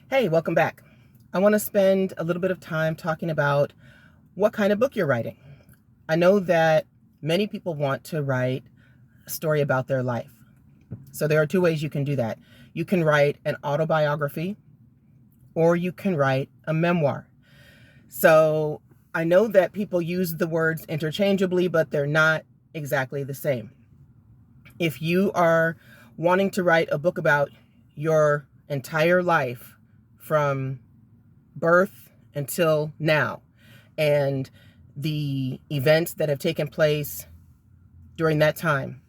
Hey, welcome back. I want to spend a little bit of time talking about what kind of book you're writing. I know that many people want to write a story about their life. So there are two ways you can do that. You can write an autobiography or you can write a memoir. So I know that people use the words interchangeably, but they're not exactly the same. If you are wanting to write a book about your entire life from birth until now, and the events that have taken place during that time,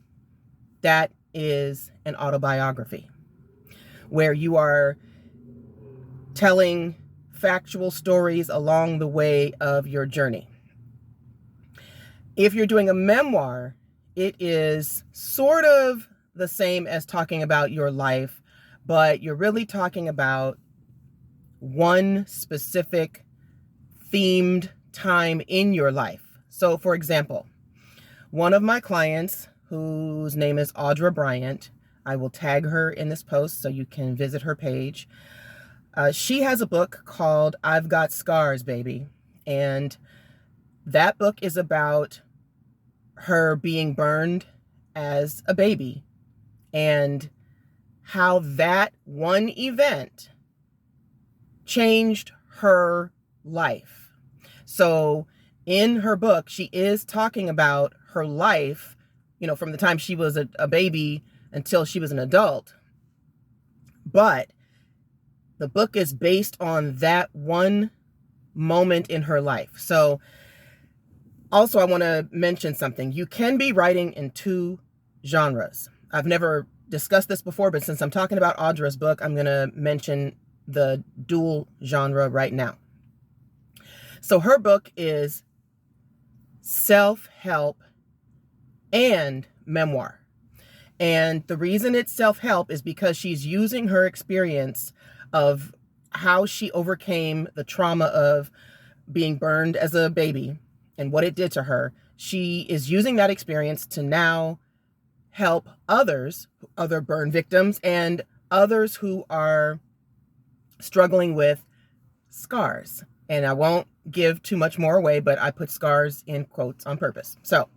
that is an autobiography where you are telling factual stories along the way of your journey. If you're doing a memoir, it is sort of the same as talking about your life, but you're really talking about one specific themed time in your life. So, for example, one of my clients, whose name is Audra Bryant, I will tag her in this post so you can visit her page. She has a book called I've Got Scars, Baby. And that book is about her being burned as a baby and how that one event changed her life. So in her book, she is talking about her life, from the time she was a baby until she was an adult. But the book is based on that one moment in her life. So also, I want to mention something. You can be writing in two genres. I've never discussed this before, but since I'm talking about Audra's book, I'm going to mention the dual genre right now. So her book is self-help and memoir. And the reason it's self-help is because she's using her experience of how she overcame the trauma of being burned as a baby and what it did to her. She is using that experience to now help others, other burn victims, and others who are struggling with scars. And I won't give too much more away, but I put scars in quotes on purpose. So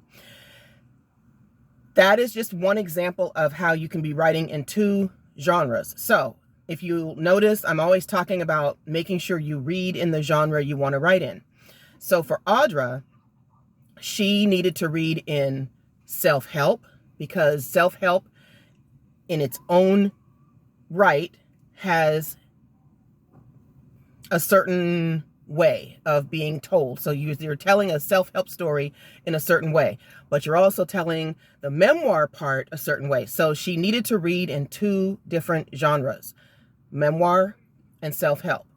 that is just one example of how you can be writing in two genres. So if you notice, I'm always talking about making sure you read in the genre you want to write in. So for Audra, she needed to read in self-help because self-help in its own right has a certain way of being told. So you're telling a self-help story in a certain way, but you're also telling the memoir part a certain way. So she needed to read in two different genres, memoir and self-help.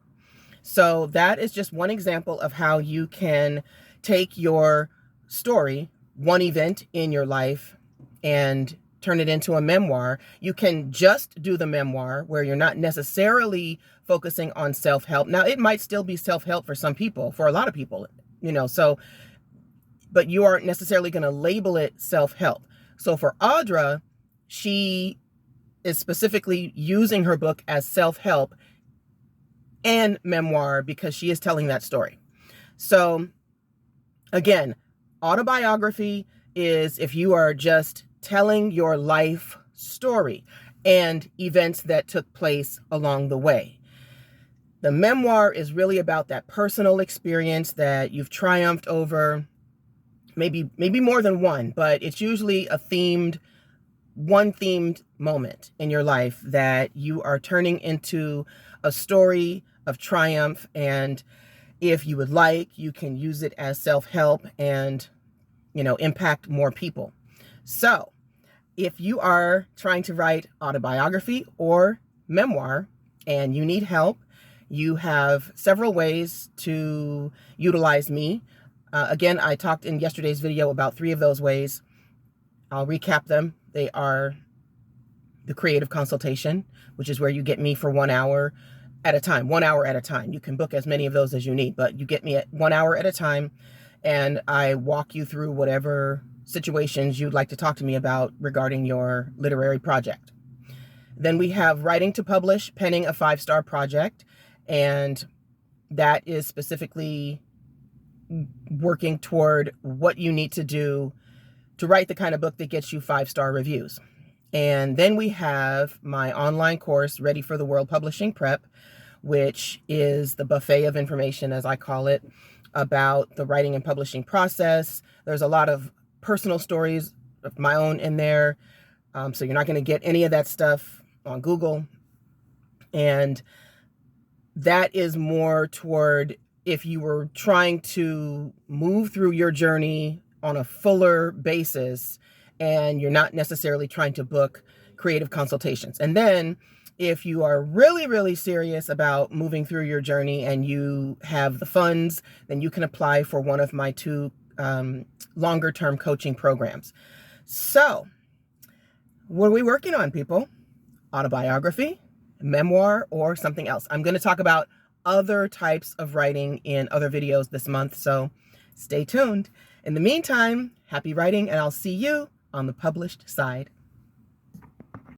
So that is just one example of how you can take your story, one event in your life, and turn it into a memoir. You can just do the memoir where you're not necessarily focusing on self-help. Now, it might still be self-help for some people, for a lot of people, but you aren't necessarily going to label it self-help. So for Audra, she is specifically using her book as self-help and memoir because she is telling that story. So again, autobiography is if you are just telling your life story and events that took place along the way. The memoir is really about that personal experience that you've triumphed over, maybe more than one, but it's usually one themed moment in your life that you are turning into a story of triumph. And if you would like, you can use it as self-help and, impact more people. So if you are trying to write autobiography or memoir and you need help, you have several ways to utilize me. Again, I talked in yesterday's video about 3 of those ways. I'll recap them. They are the creative consultation, which is where you get me for 1 hour at a time, 1 hour at a time. You can book as many of those as you need, but you get me at 1 hour at a time, and I walk you through whatever situations you'd like to talk to me about regarding your literary project. Then we have writing to publish, penning a 5-star project. And that is specifically working toward what you need to do to write the kind of book that gets you 5-star reviews. And then we have my online course, Ready for the World Publishing Prep, which is the buffet of information, as I call it, about the writing and publishing process. There's a lot of personal stories of my own in there. So you're not going to get any of that stuff on Google. And that is more toward if you were trying to move through your journey on a fuller basis and you're not necessarily trying to book creative consultations. And then if you are really, really serious about moving through your journey and you have the funds, then you can apply for one of my 2 longer term coaching programs. So what are we working on, people? Autobiography, memoir, or something else? I'm going to talk about other types of writing in other videos this month, so stay tuned. In the meantime, happy writing, and I'll see you on the published side.